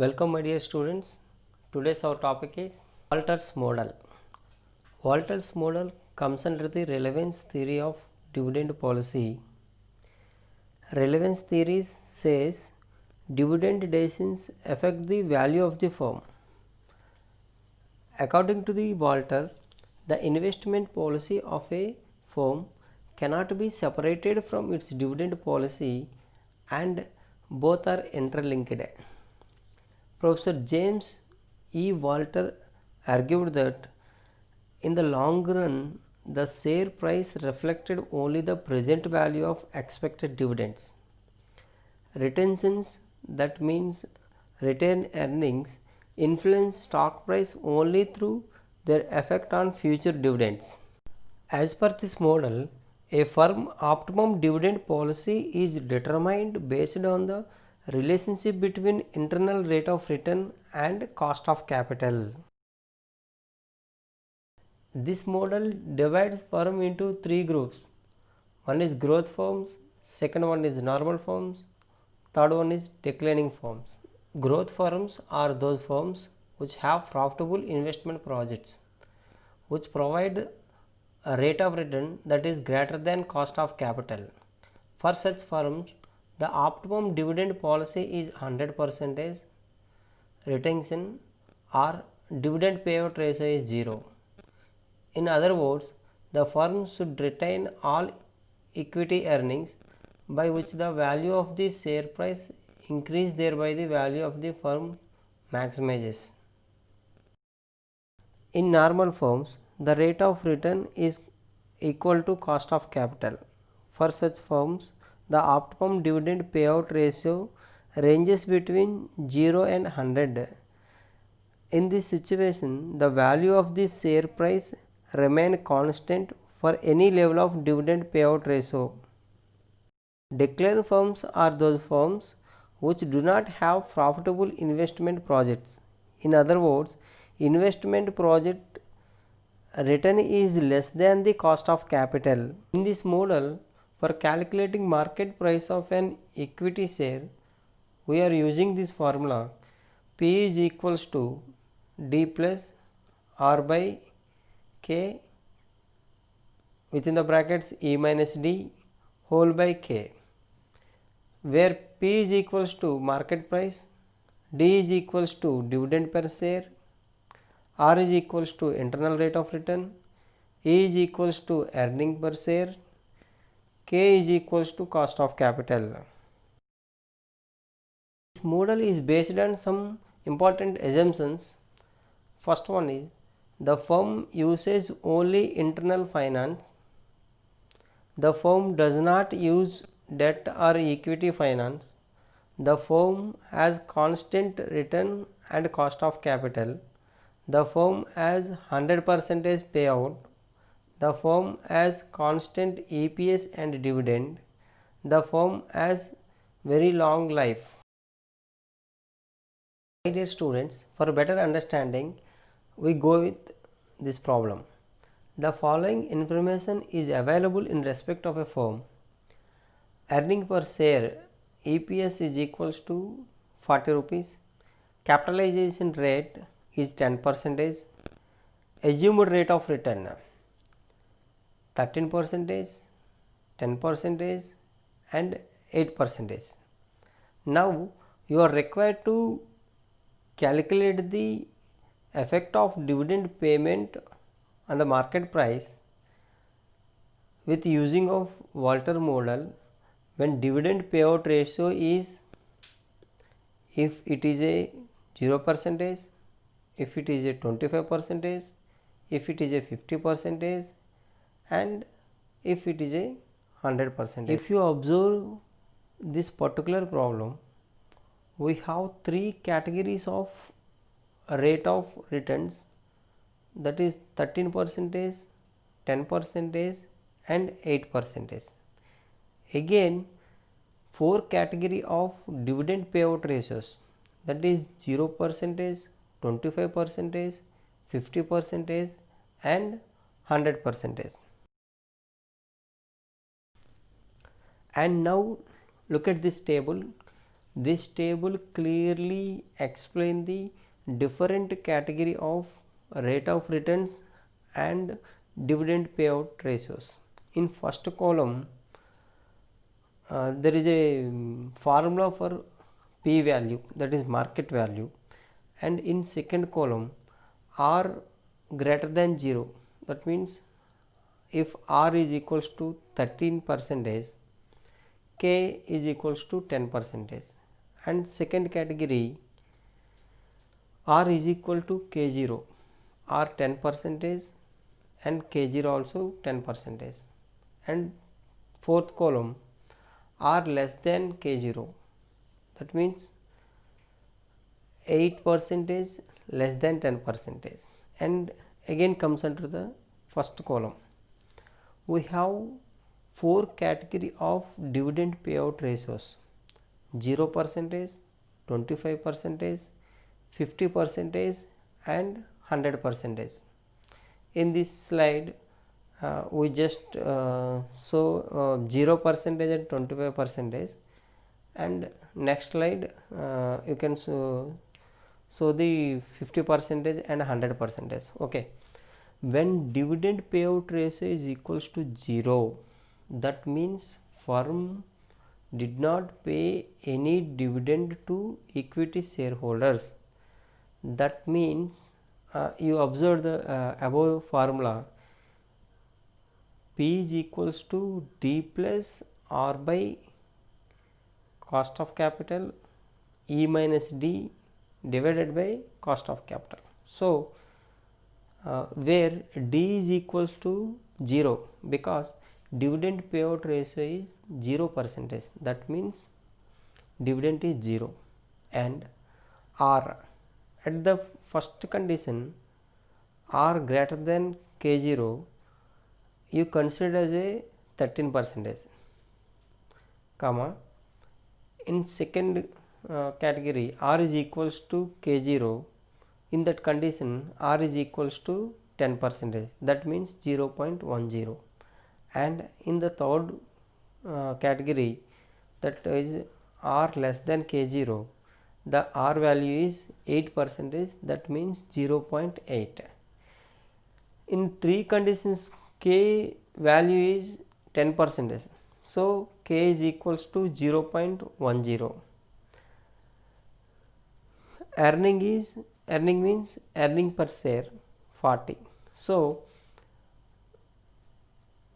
Welcome my dear students. Today's our topic is Walter's model. Walter's model comes under the relevance theory of dividend policy. Relevance theory says dividend decisions affect the value of the firm. According to the Walter, the investment policy of a firm cannot be separated from its dividend policy and both are interlinked. Professor James E. Walter argued that in the long run, the share price reflected only the present value of expected dividends. Retentions, that means retained earnings, influence stock price only through their effect on future dividends. As per this model, a firm optimum dividend policy is determined based on the relationship between internal rate of return and cost of capital. This model divides firm into three groups. One is growth firms, second one is normal firms, third one is declining firms. Growth firms are those firms which have profitable investment projects, which provide a rate of return that is greater than cost of capital. For such firms, the optimum dividend policy is 100% retention or dividend payout ratio is 0. In other words, the firm should retain all equity earnings by which the value of the share price increase, thereby the value of the firm maximizes. In normal firms, the rate of return is equal to cost of capital. For such firms, the optimum dividend payout ratio ranges between 0 and 100. In this situation, the value of the share price remain constant for any level of dividend payout ratio. Decline firms are those firms which do not have profitable investment projects. In other words, investment project return is less than the cost of capital. In this model, for calculating market price of an equity share, we are using this formula: P is equals to D plus R by K within the brackets E minus D whole by K, where P is equals to market price, D is equals to dividend per share, R is equals to internal rate of return, E is equals to earning per share, K is equals to cost of capital. This model is based on some important assumptions. First one is the firm uses only internal finance. The firm does not use debt or equity finance. The firm has constant return and cost of capital. The firm has 100% payout. The firm has constant EPS and dividend. The firm has very long life. My dear students, for better understanding, we go with this problem. The following information is available in respect of a firm. Earning per share EPS is equals to 40 rupees. Capitalization rate is 10%. Assumed rate of return 13%, 10% and 8%. Now you are required to calculate the effect of dividend payment on the market price with using of Walter model when dividend payout ratio is, if it is a 0%, if it is a 25%, if it is a 50%, and if it is a 100%. If you observe this particular problem, we have three categories of rate of returns, that is 13%, 10% and 8%. Again, four category of dividend payout ratios, that is 0%, 25%, 50% and 100%. And now look at this table. This table clearly explains the different category of rate of returns and dividend payout ratios. In first column, there is a formula for P value, that is market value, and in second column R greater than 0, that means if R is equals to 13%, K is equals to 10%, and second category R is equal to K0, R 10% and K0 also 10%, and fourth column R less than K0, that means 8% less than 10%, and again comes under the first column. We have four category of dividend payout ratios: 0%, 25%, 50% and 100%. In this slide we just show 0% and 25%, and next slide you can show the 50% and 100%. Okay, when dividend payout ratio is equals to 0, that means firm did not pay any dividend to equity shareholders. That means you observe the above formula, P is equals to D plus R by cost of capital E minus D divided by cost of capital. So where D is equals to 0, because dividend payout ratio is 0%, that means dividend is 0, and R at the first condition R greater than K0 you consider as a 13%, comma in second category R is equals to K0, in that condition R is equals to 10%, that means 0.10, and in the third category, that is R less than K0, the R value is 8%, that means 0.8. In three conditions K value is 10%, so K is equals to 0.10. Earning means earning per share 40. So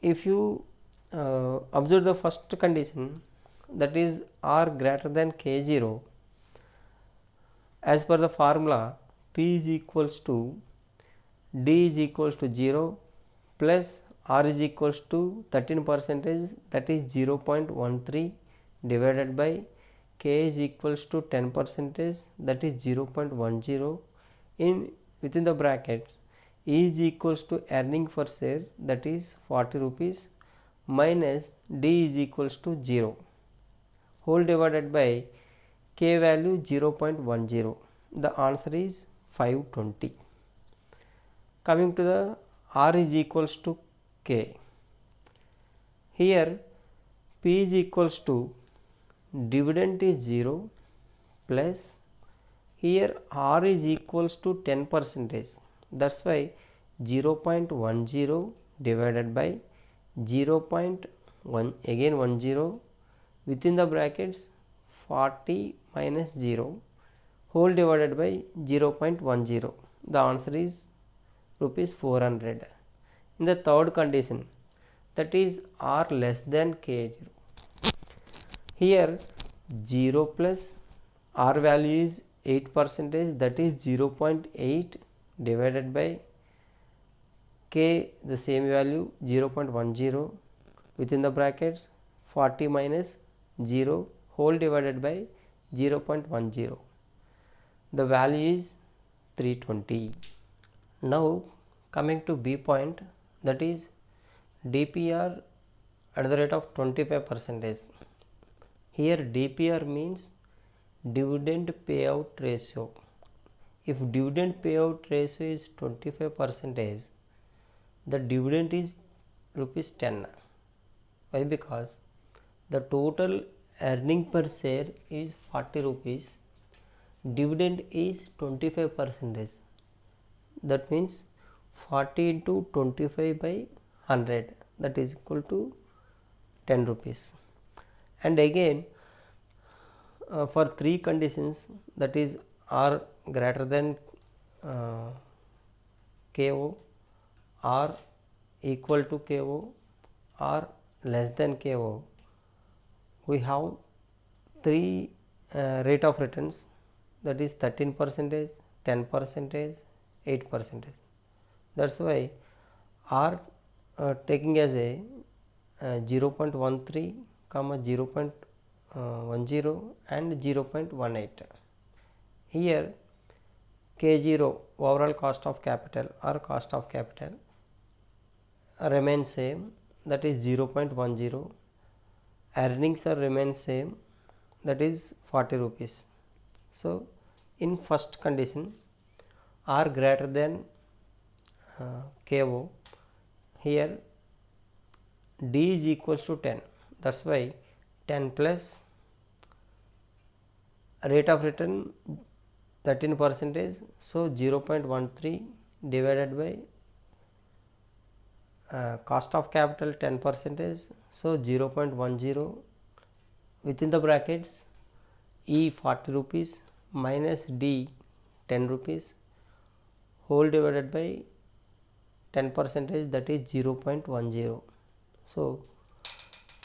if you observe the first condition, that is R greater than K0, as per the formula P is equals to D is equals to 0 plus R is equals to 13%, that is 0.13, divided by K is equals to 10%, that is 0.10, in within the brackets E is equals to earning per share, that is 40 rupees, minus D is equals to 0, whole divided by K value 0.10. The answer is 520. Coming to the R is equals to K. Here P is equals to dividend is 0 plus here R is equals to 10%, that's why 0.10 divided by 0.1 again 10 within the brackets 40 minus 0 whole divided by 0.10. The answer is rupees 400. In the third condition, that is R less than K0, here 0 plus R value is 8%, that is 0.8, divided by K the same value 0.10 within the brackets 40 minus 0 whole divided by 0.10. The value is 320. Now coming to B point, that is DPR at the rate of 25%. Here DPR means dividend payout ratio. If dividend payout ratio is 25%, the dividend is rupees 10. Why? Because the total earning per share is 40 rupees, dividend is 25%, that means 40 into 25 by 100, that is equal to 10 rupees. And again for three conditions, that is r greater than KO, r equal to KO, or less than KO, we have three rate of returns, that is 13%, 10%, 8%. That's why R taking as a 0.13, 0.10 and 0.18. Here K0 overall cost of capital or cost of capital remains same, that is 0.10. Earnings are remain same, that is 40 rupees. So in first condition R greater than KO, here D is equals to 10, that's why 10 plus rate of return 13%, so 0.13 divided by cost of capital 10%, so 0.10 within the brackets E 40 rupees minus D 10 rupees whole divided by 10%, that is 0.10. So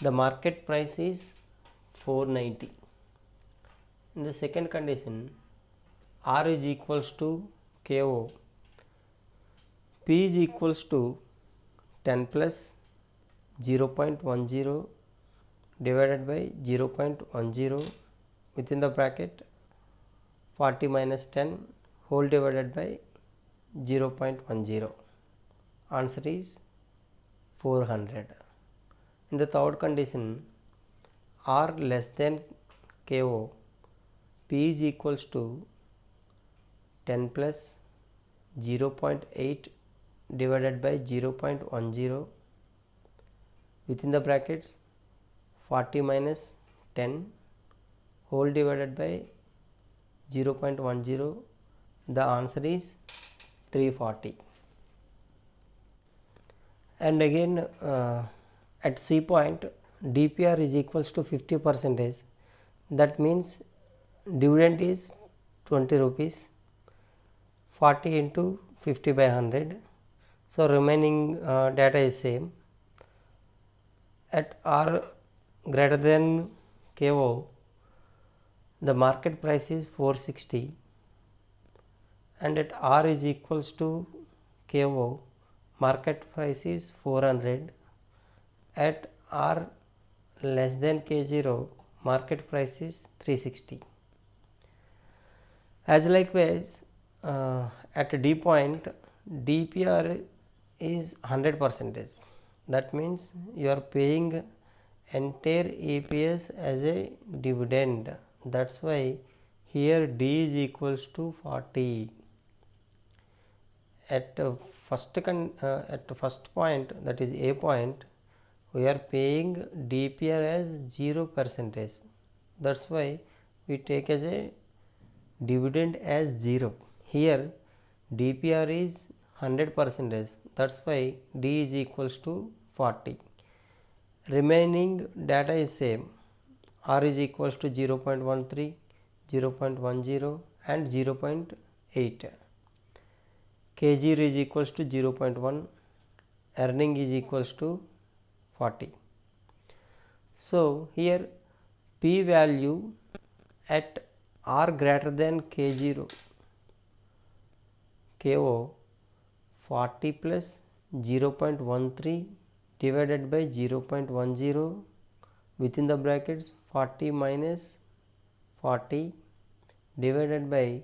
the market price is 490. In the second condition, R is equals to KO, P is equals to 10 plus 0.10 divided by 0.10 within the bracket 40 minus 10 whole divided by 0.10. Answer is 400. In the third condition, R less than KO, P is equals to 10 plus 0.8 divided by 0.10 within the brackets 40 minus 10 whole divided by 0.10. The answer is 340. And again at C point DPR is equals to 50%, that means dividend is 20 rupees, 40 into 50 by 100, so remaining data is same. At R greater than KO, the market price is 460, and at R is equals to KO, market price is 400. At R less than K0, market price is 360. As likewise at D point, DPR is 100%, that means you are paying entire EPS as a dividend, that's why here D is equals to 40. At first point, that is A point, we are paying DPR as 0%, that's why we take as a dividend as 0. Here DPR is 100%, that's why D is equals to 40. Remaining data is same, R is equals to 0.13, 0.10 and 0.8. K0 is equals to 0.1, earning is equals to 40. So here P value at R greater than K0, KO 40 plus 0.13 divided by 0.10 within the brackets 40 minus 40 divided by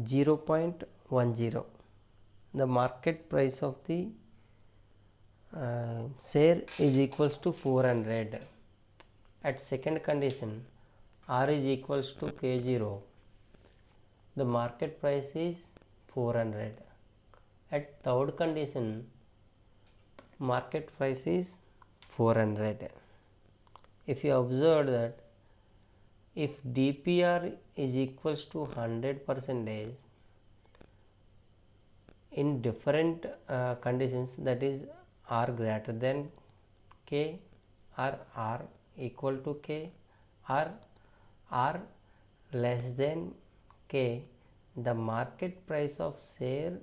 0.10. The market price of the share is equals to 400. At second condition, R is equals to K0, the market price is 400. At third condition, market price is 400. If you observe that if DPR is equals to 100% in different conditions, that is R greater than K or R equal to K or R less than K, the market price of share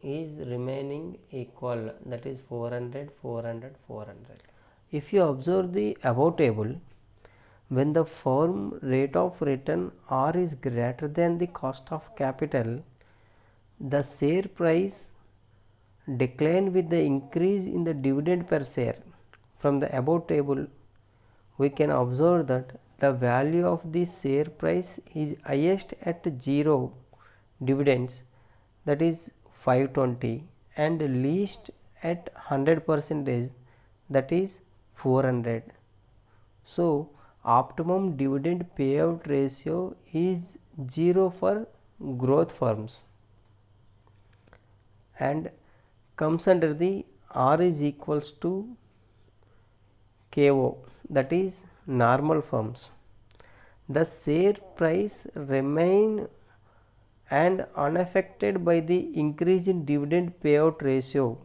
is remaining equal, that is 400, 400, 400. If you observe the above table, when the firm rate of return R is greater than the cost of capital, the share price decline with the increase in the dividend per share. From the above table, we can observe that the value of the share price is highest at 0 dividends, that is 520, and least at 100%, that is 400. So optimum dividend payout ratio is 0 for growth firms and comes under the R is equals to KO, that is normal firms. The share price remain and unaffected by the increase in dividend payout ratio.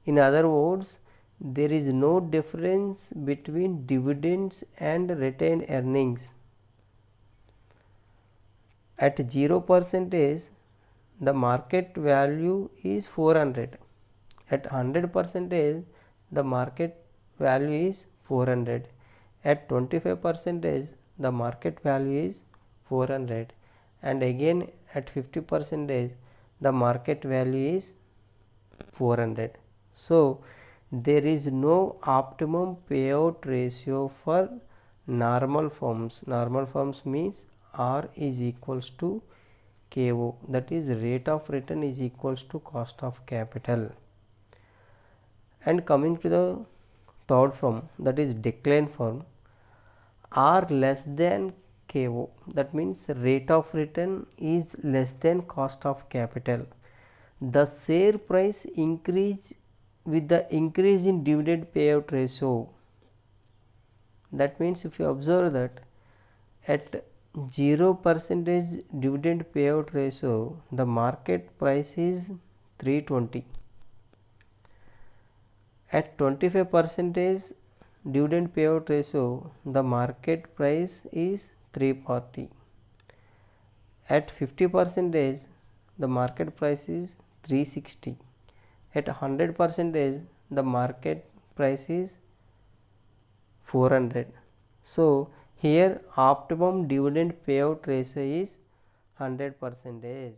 In other words, there is no difference between dividends and retained earnings. At 0%, the market value is 400. At 100%, the market value is 400. At 25%, the market value is 400. And again at 50%, the market value is 400. So there is no optimum payout ratio for normal firms. Normal firms means R is equals to KO, that is rate of return is equals to cost of capital. And coming to the third firm, that is decline firm, R less than KO, that means rate of return is less than cost of capital. The share price increase with the increase in dividend payout ratio. That means if you observe that at 0% dividend payout ratio, the market price is 320. At 25% dividend payout ratio, the market price is 340. At 50%, the market price is 360. At 100%, the market price is 400. So here optimum dividend payout ratio is 100%.